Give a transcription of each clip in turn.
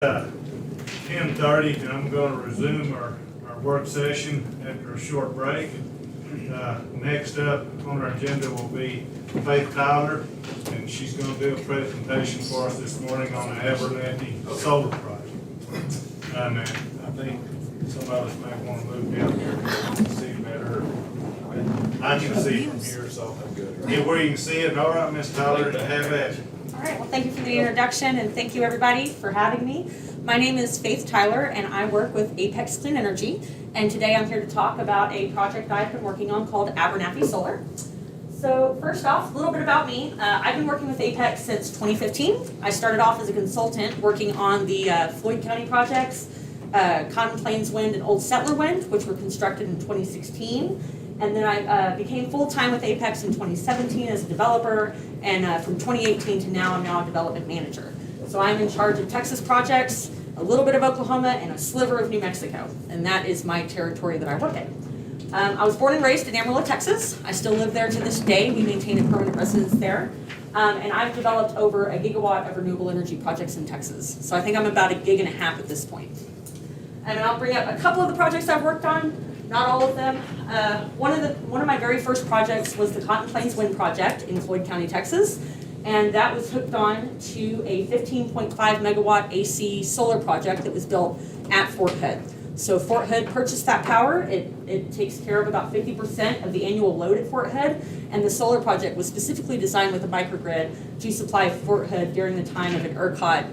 10:30, and I'm going to resume our work session after a short break. Next up on our agenda will be Faith Tyler, and she's going to do a presentation for us this morning on the Abernathy solar project. And I think some of us may want to move down here to see better. I can see from here, so get where you can see it. All right, Miss Tyler, have at you. All right, well, thank you for the introduction, and thank you everybody for having me. My name is Faith Tyler, and I work with Apex Clean Energy, and today I'm here to talk about a project I've been working on called Abernathy Solar. So first off, a little bit about me. I've been working with Apex since 2015. I started off as a consultant working on the Floyd County projects, Cotton Plains Wind and Old Settler Wind, which were constructed in 2016. And then I became full-time with Apex in 2017 as a developer, and from 2018 to now, I'm now a development manager. So I'm in charge of Texas projects, a little bit of Oklahoma, and a sliver of New Mexico, and that is my territory that I work in. I was born and raised in Amarillo, Texas. I still live there to this day. We maintain a permanent residence there. And I've developed over a gigawatt of renewable energy projects in Texas. So I think I'm about 1.5 gigs at this point. And I'll bring up a couple of the projects I've worked on. Not all of them. One of my very first projects was the Cotton Plains Wind project in Floyd County, Texas, and that was hooked on to a 15.5 megawatt AC solar project that was built at Fort Hood. So Fort Hood purchased that power. It takes care of about 50% of the annual load at Fort Hood, and the solar project was specifically designed with a microgrid to supply Fort Hood during the time of an ERCOT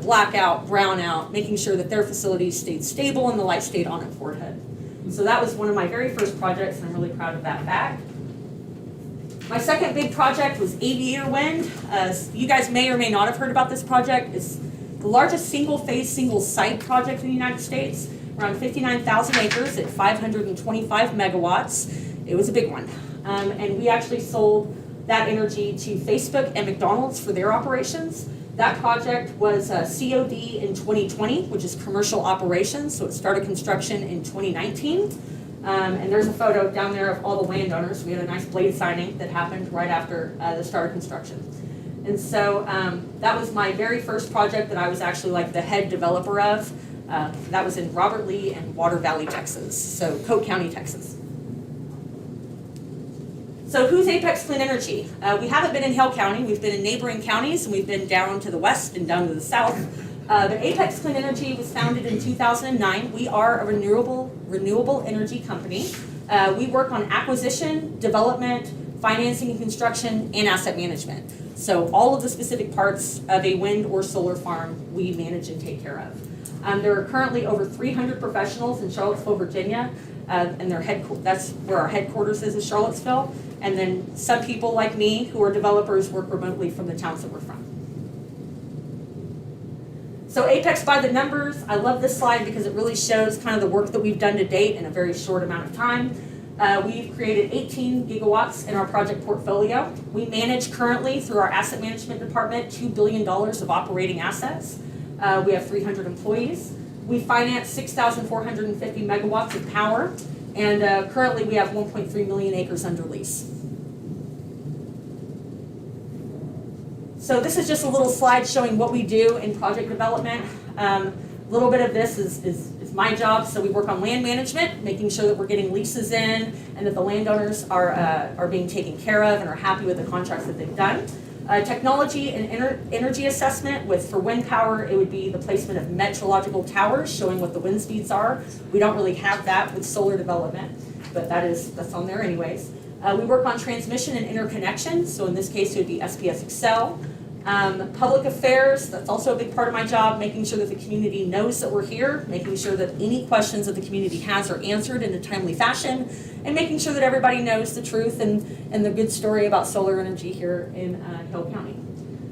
blackout, brownout, making sure that their facilities stayed stable and the light stayed on at Fort Hood. So that was one of my very first projects, and I'm really proud of that fact. My second big project was Aviator Wind. You guys may or may not have heard about this project. It's the largest single-phase, single-site project in the United States, around 59,000 acres at 525 megawatts. It was a big one. And we actually sold that energy to Facebook and McDonald's for their operations. That project was COD in 2020, which is commercial operations, so it started construction in 2019. And there's a photo down there of all the landowners. We had a nice blade signing that happened right after the start of construction. And so that was my very first project that I was actually like the head developer of. That was in Robert Lee and Water Valley, Texas, so Coke County, Texas. So who's Apex Clean Energy? We haven't been in Hale County. We've been in neighboring counties, and we've been down to the west and down to the south. But Apex Clean Energy was founded in 2009. We are a renewable energy company. We work on acquisition, development, financing and construction, and asset management. So all of the specific parts of a wind or solar farm we manage and take care of. There are currently over 300 professionals in Charlottesville, Virginia, and that's where our headquarters is Charlottesville. And then some people like me who are developers work remotely from the towns that we're from. So Apex by the numbers, I love this slide because it really shows kind of the work that we've done to date in a very short amount of time. We've created 18 gigawatts in our project portfolio. We manage currently through our asset management department $2 billion of operating assets. We have 300 employees. We finance 6,450 megawatts of power, and currently we have 1.3 million acres under lease. So this is just a little slide showing what we do in project development. A little bit of this is my job. So we work on land management, making sure that we're getting leases in and that the landowners are being taken care of and are happy with the contracts that they've done. Technology and energy assessment for wind power, it would be the placement of metrological towers showing what the wind speeds are. We don't really have that with solar development, but that's on there anyways. We work on transmission and interconnection, so in this case it would be SPS Excel. Public affairs, that's also a big part of my job, making sure that the community knows that we're here, making sure that any questions that the community has are answered in a timely fashion, and making sure that everybody knows the truth and the good story about solar energy here in Hale County.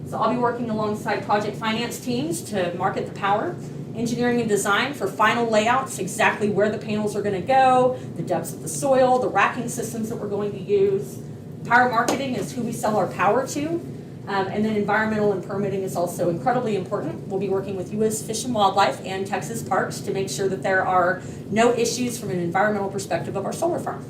So I'll be working alongside project finance teams to market the power, engineering and design for final layouts, exactly where the panels are going to go, the depths of the soil, the racking systems that we're going to use. Power marketing is who we sell our power to. And then environmental and permitting is also incredibly important. We'll be working with U.S. Fish and Wildlife and Texas Parks to make sure that there are no issues from an environmental perspective of our solar farm.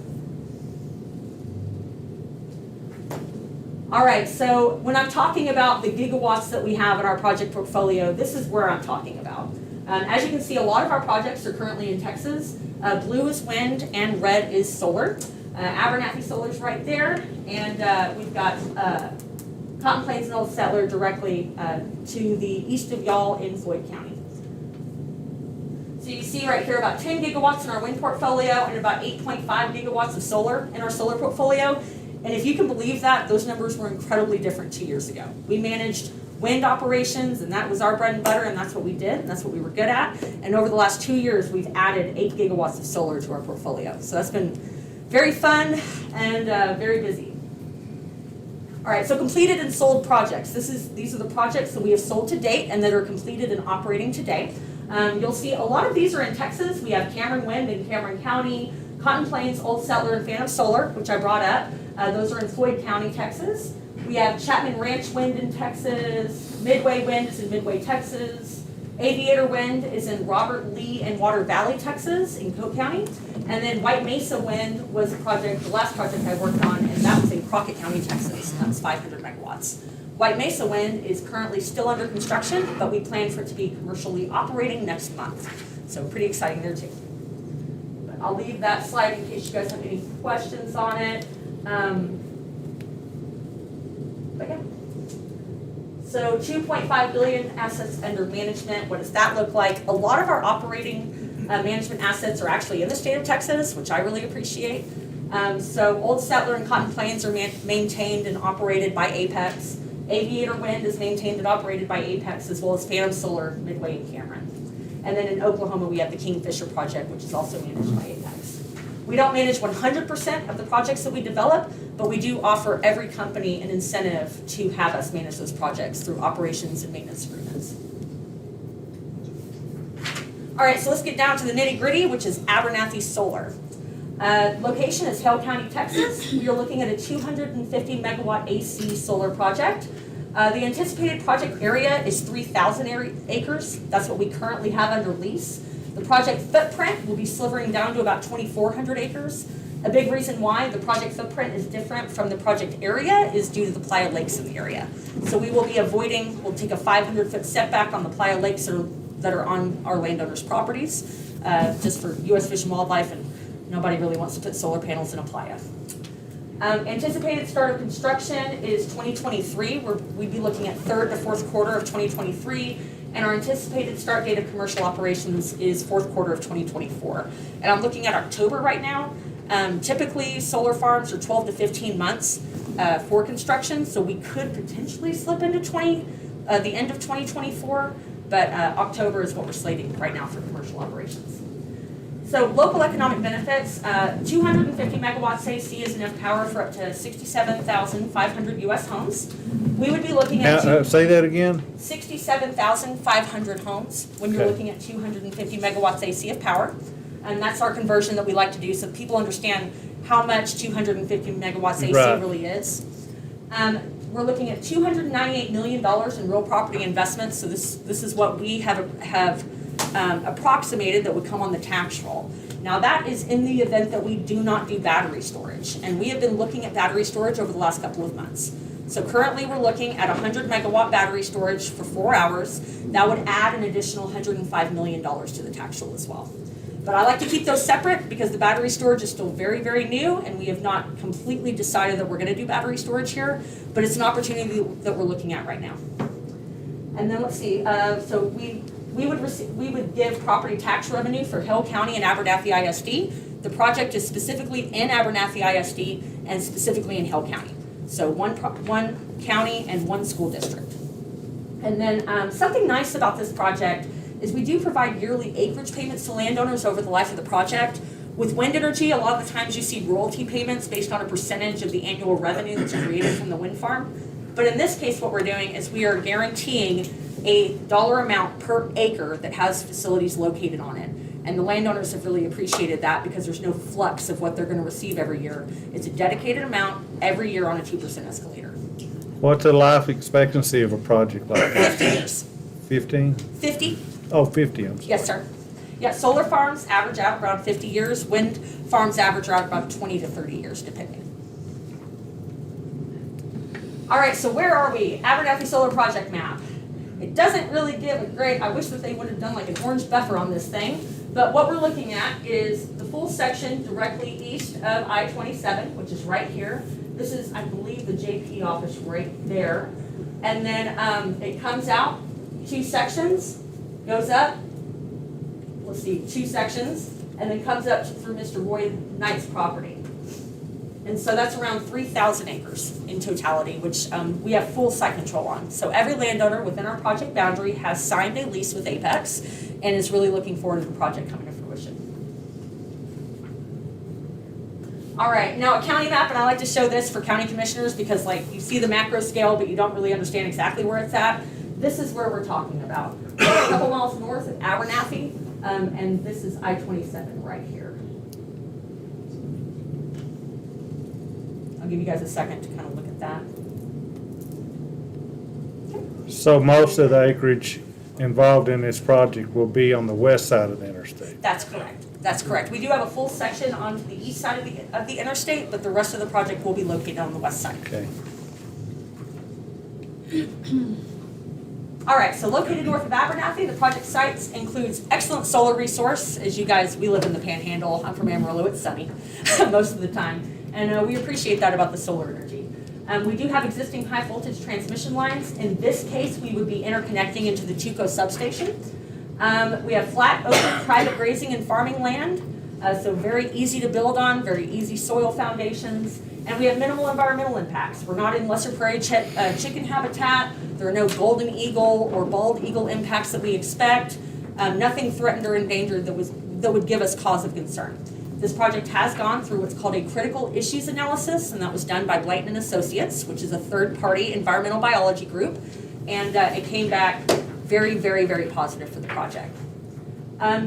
All right, so when I'm talking about the gigawatts that we have in our project portfolio, this is where I'm talking about. As you can see, a lot of our projects are currently in Texas. Blue is wind and red is solar. Abernathy Solar is right there, and we've got Cotton Plains and Old Settler directly to the east of y'all in Floyd County. So you see right here about 10 gigawatts in our wind portfolio and about 8.5 gigawatts of solar in our solar portfolio. And if you can believe that, those numbers were incredibly different 2 years ago. We managed wind operations, and that was our bread and butter, and that's what we did, and that's what we were good at. And over the last 2 years, we've added 8 gigawatts of solar to our portfolio. So that's been very fun and very busy. All right, so completed and sold projects. These are the projects that we have sold to date and that are completed and operating today. You'll see a lot of these are in Texas. We have Cameron Wind in Cameron County, Cotton Plains, Old Settler, and Phantom Solar, which I brought up. Those are in Floyd County, Texas. We have Chapman Ranch Wind in Texas. Midway Wind is in Midway, Texas. Aviator Wind is in Robert Lee and Water Valley, Texas, in Cook County. And then White Mesa Wind was a project, the last project I worked on, and that was in Crockett County, Texas, and that was 500 megawatts. White Mesa Wind is currently still under construction, but we plan for it to be commercially operating next month. So pretty exciting there too. But I'll leave that slide in case you guys have any questions on it. But yeah. So 2.5 billion assets under management. What does that look like? A lot of our operating management assets are actually in the state of Texas, which I really appreciate. So Old Settler and Cotton Plains are maintained and operated by Apex. Aviator Wind is maintained and operated by Apex, as well as Phantom Solar, Midway, and Cameron. And then in Oklahoma, we have the Kingfisher project, which is also managed by Apex. We don't manage 100% of the projects that we develop, but we do offer every company an incentive to have us manage those projects through operations and maintenance agreements. All right, so let's get down to the nitty gritty, which is Abernathy Solar. Location is Hale County, Texas. We are looking at a 250 megawatt AC solar project. The anticipated project area is 3,000 acres. That's what we currently have under lease. The project footprint will be slivering down to about 2,400 acres. A big reason why the project footprint is different from the project area is due to the Playa Lakes in the area. So we will be avoiding, we'll take a 500-foot setback on the Playa Lakes that are on our landowners' properties, just for U.S. Fish and Wildlife, and nobody really wants to put solar panels in a playa. Anticipated start of construction is 2023. We'd be looking at third to fourth quarter of 2023. And our anticipated start date of commercial operations is fourth quarter of 2024. And I'm looking at October right now. Typically, solar farms are 12 to 15 months for construction, so we could potentially slip into the end of 2024, but October is what we're slating right now for commercial operations. So local economic benefits, 250 megawatts AC is enough power for up to 67,500 U.S. homes. We would be looking at say that again. 67,500 homes when you're looking at 250 megawatts AC of power. And that's our conversion that we like to do so people understand how much 250 megawatts AC really is. We're looking at $298 million in real property investments. So this is what we have approximated that would come on the tax roll. Now that is in the event that we do not do battery storage. And we have been looking at battery storage over the last couple of months. So currently we're looking at 100 megawatt battery storage for 4 hours. That would add an additional $105 million to the tax roll as well. But I like to keep those separate because the battery storage is still very, very new and we have not completely decided that we're going to do battery storage here, but it's an opportunity that we're looking at right now. And then let's see, so we would give property tax revenue for Hale County and Abernathy ISD. The project is specifically in Abernathy ISD and specifically in Hale County. So one county and one school district. And then something nice about this project is we do provide yearly acreage payments to landowners over the life of the project. With wind energy, a lot of the times you see royalty payments based on a percentage of the annual revenue that's created from the wind farm. But in this case, what we're doing is we are guaranteeing a dollar amount per acre that has facilities located on it. And the landowners have really appreciated that because there's no flux of what they're going to receive every year. It's a dedicated amount every year on a 2% escalator. What's the life expectancy of a project like that? 50 years. 15? 50? Oh, 50, I'm sorry. Yes, sir. Yeah, solar farms average out around 50 years. Wind farms average out about 20 to 30 years, depending. All right, so where are we? Abernathy Solar Project map. It doesn't really give a great, I wish that they would have done like an orange buffer on this thing, but what we're looking at is the full section directly east of I-27, which is right here. This is, I believe, the JP office right there. And then it comes out, 2 sections, goes up, let's see, 2 sections, and then comes up through Mr. Roy Knight's property. And so that's around 3,000 acres in totality, which we have full site control on. So every landowner within our project boundary has signed a lease with Apex and is really looking forward to the project coming to fruition. All right, now a county map, and I like to show this for county commissioners because like you see the macro scale, but you don't really understand exactly where it's at. This is where we're talking about. We're a couple miles north of Abernathy, and this is I-27 right here. I'll give you guys a second to kind of look at that. So most of the acreage involved in this project will be on the west side of the interstate. That's correct. That's correct. We do have a full section on the east side of the interstate, but the rest of the project will be located on the west side. Okay. All right, so located north of Abernathy, the project sites includes excellent solar resource. As you guys, we live in the Panhandle. I'm from Amarillo. It's sunny most of the time, and we appreciate that about the solar energy. We do have existing high voltage transmission lines. In this case, we would be interconnecting into the Tuco substation. We have flat, open, private grazing and farming land, so very easy to build on, very easy soil foundations, and we have minimal environmental impacts. We're not in lesser prairie chicken habitat. There are no golden eagle or bald eagle impacts that we expect. Nothing threatened or endangered that would give us cause of concern. This project has gone through what's called a critical issues analysis, and that was done by Blayton and Associates, which is a third-party environmental biology group, and it came back very, very, very positive for the project.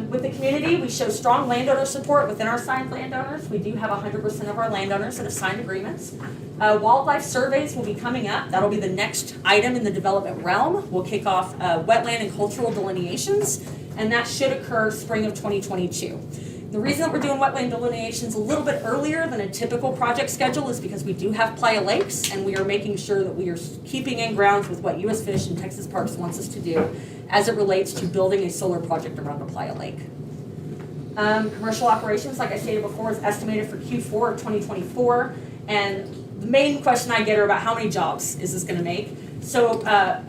With the community, we show strong landowner support within our signed landowners. We do have 100% of our landowners that have signed agreements. Wildlife surveys will be coming up. That'll be the next item in the development realm. We'll kick off wetland and cultural delineations, and that should occur spring of 2022. The reason that we're doing wetland delineations a little bit earlier than a typical project schedule is because we do have playa lakes, and we are making sure that we are keeping in grounds with what U.S. Fish and Texas Parks wants us to do as it relates to building a solar project around a playa lake. Commercial operations, like I stated before, is estimated for Q4 of 2024, and the main question I get are about how many jobs is this going to make. So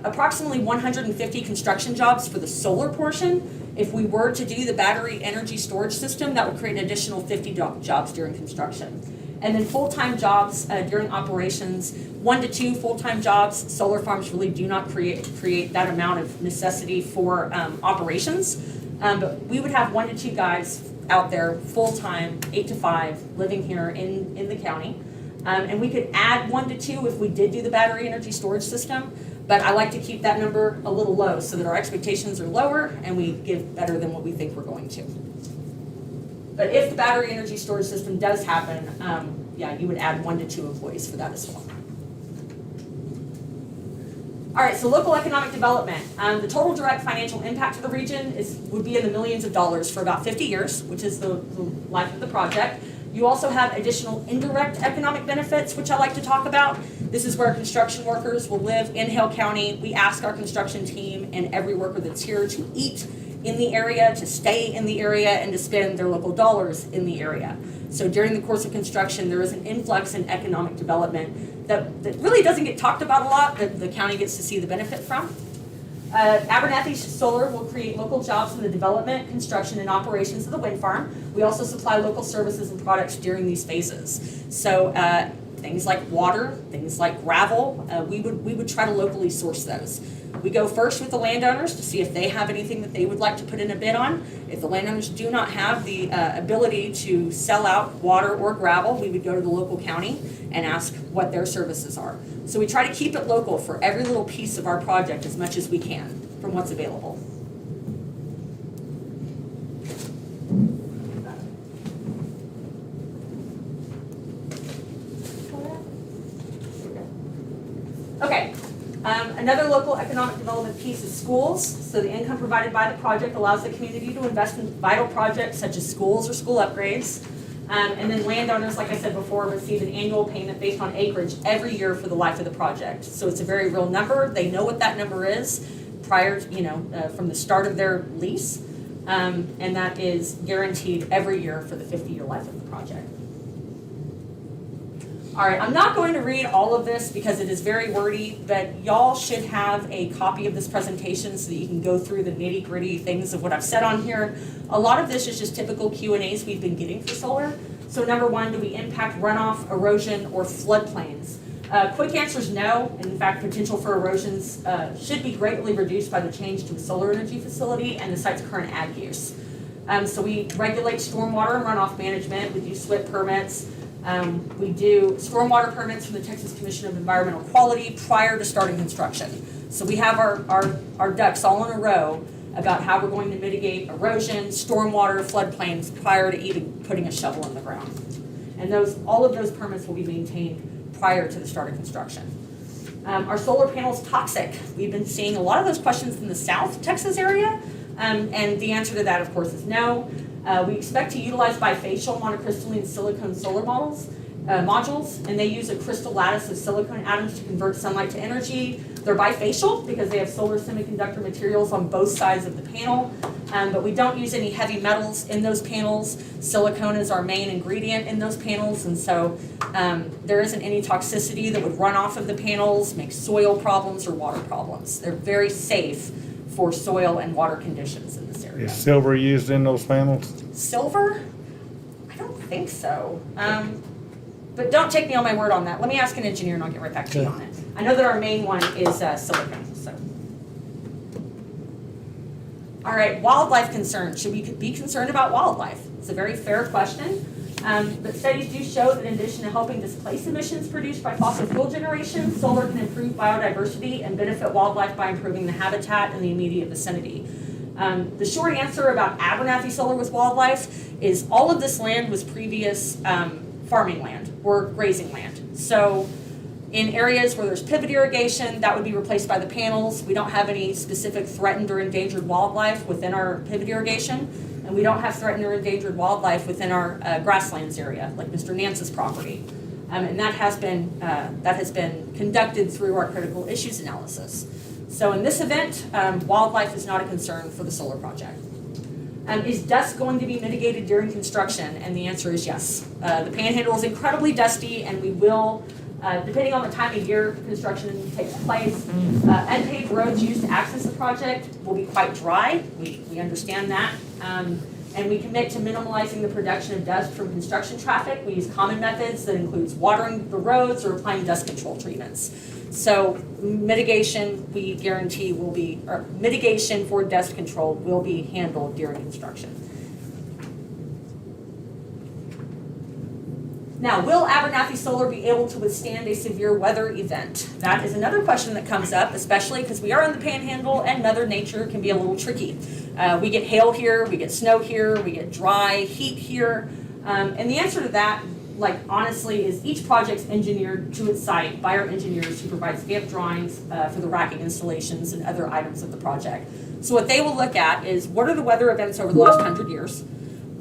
approximately 150 construction jobs for the solar portion. If we were to do the battery energy storage system, that would create an additional 50 jobs during construction. And then full-time jobs during operations, 1 to 2 full-time jobs. Solar farms really do not create that amount of necessity for operations. But we would have 1 to 2 guys out there full-time, 8 to 5, living here in the county. And we could add 1 to 2 if we did do the battery energy storage system. But I like to keep that number a little low so that our expectations are lower and we give better than what we think we're going to. But if the battery energy storage system does happen, yeah, you would add 1 to 2 employees for that as well. All right, so local economic development. The total direct financial impact to the region would be in the millions of dollars for about 50 years, which is the life of the project. You also have additional indirect economic benefits, which I like to talk about. This is where construction workers will live in Hale County. We ask our construction team and every worker that's here to eat in the area, to stay in the area, and to spend their local dollars in the area. So during the course of construction, there is an influx in economic development that really doesn't get talked about a lot, that the county gets to see the benefit from. Abernathy Solar will create local jobs in the development, construction, and operations of the wind farm. We also supply local services and products during these phases. So things like water, things like gravel, we would try to locally source those. We go first with the landowners to see if they have anything that they would like to put in a bid on. If the landowners do not have the ability to sell out water or gravel, we would go to the local county and ask what their services are. So we try to keep it local for every little piece of our project as much as we can from what's available. Okay. Another local economic development piece is schools. So the income provided by the project allows the community to invest in vital projects such as schools or school upgrades. And then landowners, like I said before, receive an annual payment based on acreage every year for the life of the project. So it's a very real number. They know what that number is prior to, from the start of their lease. And that is guaranteed every year for the 50-year life of the project. All right, I'm not going to read all of this because it is very wordy, but y'all should have a copy of this presentation so that you can go through the nitty-gritty things of what I've said on here. A lot of this is just typical Q&As we've been getting for solar. So number one, do we impact runoff, erosion, or floodplains? Quick answer is no. In fact, potential for erosions should be greatly reduced by the change to a solar energy facility and the site's current ag use. So we regulate stormwater and runoff management. We do SWIP permits. We do stormwater permits from the Texas Commission of Environmental Quality prior to starting construction. So we have our ducks all in a row about how we're going to mitigate erosion, stormwater, floodplains prior to even putting a shovel in the ground. And all of those permits will be maintained prior to the start of construction. Are solar panels toxic? We've been seeing a lot of those questions in the South Texas area, and the answer to that, of course, is no. We expect to utilize bifacial monocrystalline silicone solar modules, and they use a crystal lattice of silicone atoms to convert sunlight to energy. They're bifacial because they have solar semiconductor materials on both sides of the panel, but we don't use any heavy metals in those panels. Silicone is our main ingredient in those panels, and so there isn't any toxicity that would run off of the panels, make soil problems or water problems. They're very safe for soil and water conditions in this area. Is silver used in those panels? Silver? I don't think so. But don't take me on my word on that. Let me ask an engineer and I'll get right back to you on it. I know that our main one is silicone. So. All right, wildlife concerns. Should we be concerned about wildlife? It's a very fair question. But studies do show that in addition to helping displace emissions produced by fossil fuel generation, solar can improve biodiversity and benefit wildlife by improving the habitat in the immediate vicinity. The short answer about Abernathy Solar with wildlife is all of this land was previous farming land or grazing land. So in areas where there's pivot irrigation, that would be replaced by the panels. We don't have any specific threatened or endangered wildlife within our pivot irrigation, and we don't have threatened or endangered wildlife within our grasslands area, like Mr. Nance's property. And that has been conducted through our critical issues analysis. So in this event, wildlife is not a concern for the solar project. Is dust going to be mitigated during construction? And the answer is yes. The panhandle is incredibly dusty, and we will, depending on the time of year construction takes place, unpaved roads used to access the project will be quite dry. We understand that. And we commit to minimalizing the production of dust from construction traffic. We use common methods that includes watering the roads or applying dust control treatments. So mitigation, we guarantee will be, or mitigation for dust control will be handled during construction. Now, will Abernathy Solar be able to withstand a severe weather event? That is another question that comes up, especially because we are in the Panhandle and Mother Nature can be a little tricky. We get hail here, we get snow here, we get dry heat here. And the answer to that, like honestly, is each project's engineered to its site by our engineers who provide stamped drawings for the racking installations and other items of the project. So what they will look at is what are the weather events over the last 100 years?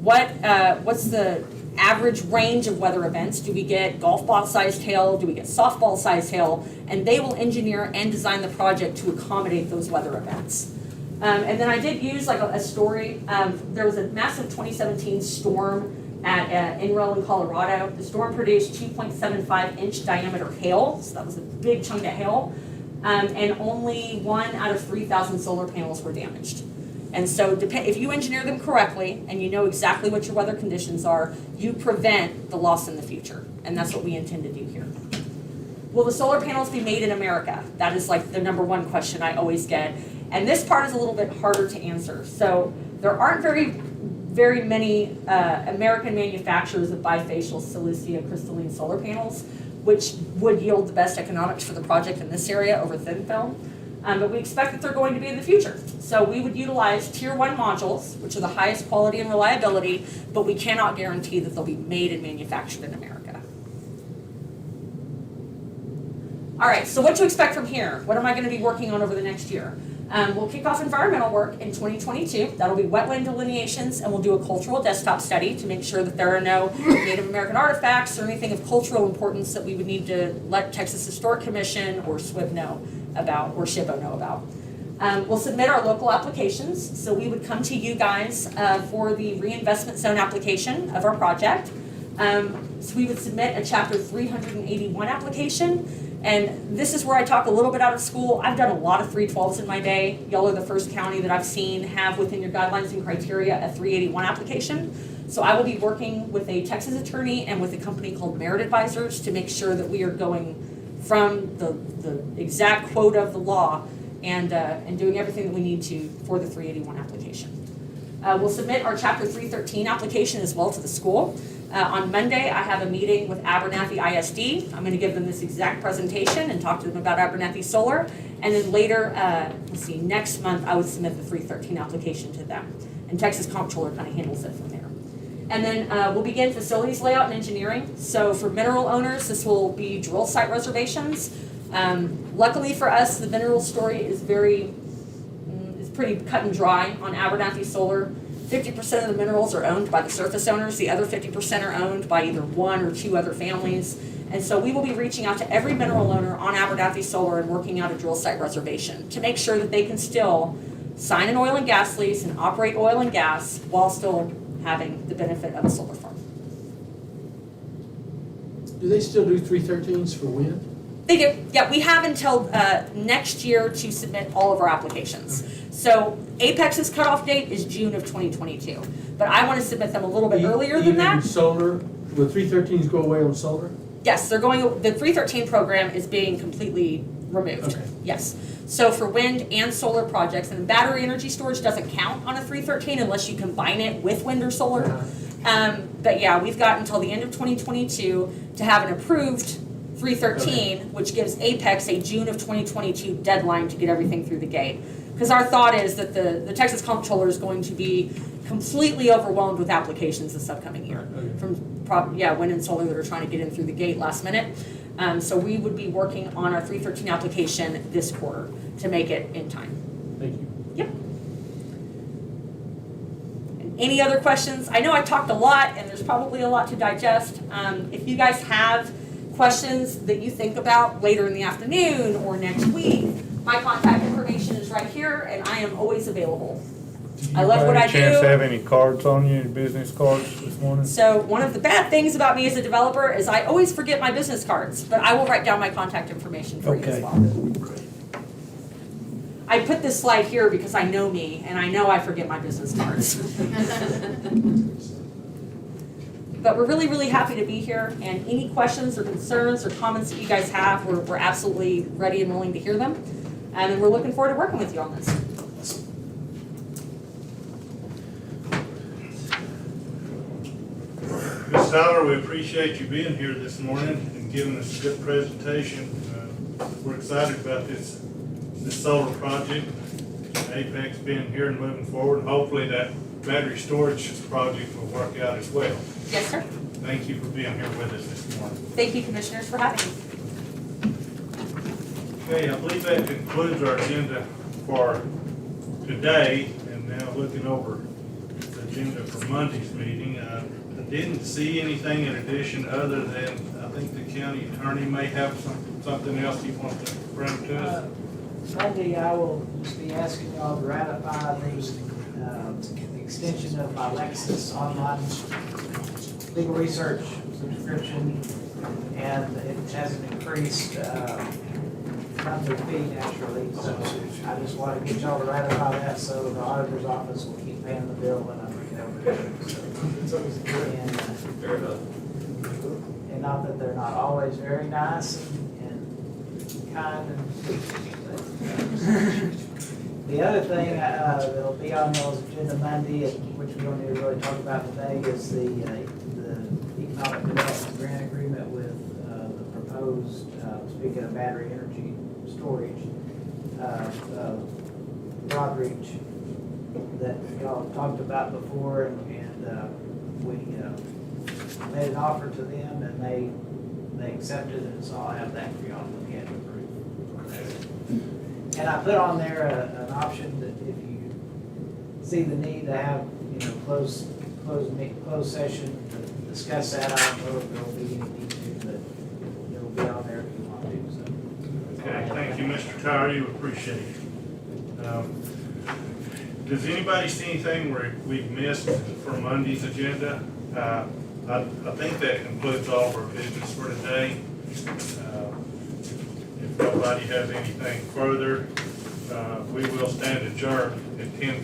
What's the average range of weather events? Do we get golf ball sized hail? Do we get softball sized hail? And they will engineer and design the project to accommodate those weather events. And then I did use like a story. There was a massive 2017 storm at Enroll in Colorado. The storm produced 2.75 inch diameter hail, so that was a big chunk of hail, and only 1 out of 3,000 solar panels were damaged. And so if you engineer them correctly and you know exactly what your weather conditions are, you prevent the loss in the future. And that's what we intend to do here. Will the solar panels be made in America? That is like the number one question I always get. And this part is a little bit harder to answer. So there aren't very many American manufacturers of bifacial silicea crystalline solar panels, which would yield the best economics for the project in this area over thin film. But we expect that they're going to be in the future. So we would utilize tier 1 modules, which are the highest quality and reliability, but we cannot guarantee that they'll be made and manufactured in America. All right, so what to expect from here? What am I going to be working on over the next year? We'll kick off environmental work in 2022. That'll be wetland delineations, and we'll do a cultural desktop study to make sure that there are no Native American artifacts or anything of cultural importance that we would need to let Texas Historic Commission or SWIB know about, or SHPO know about. We'll submit our local applications, so we would come to you guys for the reinvestment zone application of our project. So we would submit a Chapter 381 application. And this is where I talk a little bit out of school. I've done a lot of 312s in my day. Y'all are the first county that I've seen have within your guidelines and criteria a 381 application. So I will be working with a Texas attorney and with a company called Merit Advisors to make sure that we are going from the exact quote of the law and doing everything that we need to for the 381 application. We'll submit our Chapter 313 application as well to the school. On Monday, I have a meeting with Abernathy ISD. I'm going to give them this exact presentation and talk to them about Abernathy Solar. And then later, next month, I would submit the 313 application to them. And Texas Comptroller kind of handles it from there. And then we'll begin facilities layout and engineering. So for mineral owners, this will be drill site reservations. Luckily for us, the mineral story is pretty cut and dry on Abernathy Solar. 50% of the minerals are owned by the surface owners. The other 50% are owned by either one or two other families. And so we will be reaching out to every mineral owner on Abernathy Solar and working out a drill site reservation to make sure that they can still sign an oil and gas lease and operate oil and gas while still having the benefit of a solar farm. Do they still do 313s for wind? They do. Yeah, we have until next year to submit all of our applications. So Apex's cutoff date is June of 2022, but I want to submit them a little bit earlier than that. Even solar, will 313s go away on solar? Yes, they're going. The 313 program is being completely removed. Okay. Yes. So for wind and solar projects, and battery energy storage doesn't count on a 313 unless you combine it with wind or solar. But yeah, we've got until the end of 2022 to have an approved 313, which gives Apex a June of 2022 deadline to get everything through the gate. Because our thought is that the Texas Comptroller is going to be completely overwhelmed with applications this upcoming year from wind and solar that are trying to get in through the gate last minute. So we would be working on our 313 application this quarter to make it in time. Thank you. Yep. And any other questions? I know I talked a lot and there's probably a lot to digest. If you guys have questions that you think about later in the afternoon or next week, my contact information is right here and I am always available. I love what I do. Chance to have any cards on you, any business cards this morning? So one of the bad things about me as a developer is I always forget my business cards, but I will write down my contact information for you as well. I put this slide here because I know me and I know I forget my business cards. But we're really, really happy to be here, and any questions or concerns or comments that you guys have, we're absolutely ready and willing to hear them. And we're looking forward to working with you on this. Ms. Tyler, we appreciate you being here this morning and giving us a good presentation. We're excited about this solar project, Apex being here and moving forward, and hopefully that battery storage project will work out as well. Yes, sir. Thank you for being here with us this morning. Thank you, commissioners, for having me. Okay, I believe that concludes our agenda for today, and now looking over the agenda for Monday's meeting. I didn't see anything in addition other than I think the county attorney may have something else he wants to bring to us. Monday, I will just be asking y'all to ratify the extension of my Lexus online legal research subscription, and it has an increased monthly fee naturally. So I just want to get y'all to ratify that so the auditor's office will keep paying the bill when I'm and not that they're not always very nice and kind and sweet. The other thing that'll be on y'all's agenda Monday, which we don't need to really talk about today, is the economic development grant agreement with the proposed, speaking of battery energy storage, Broadreach that y'all talked about before, and we made an offer to them, and they accepted it, so I'll have that for y'all to look at and approve. And I put on there an option that if you see the need to have, closed session to discuss that, I don't know if there'll be any need to, but it'll be on there if you want to, so. Okay, thank you, Mr. Tyler, you appreciate it. Does anybody see anything we've missed from Monday's agenda? I think that concludes all of our business for today. If nobody has anything further, we will stand adjourned at 10:30.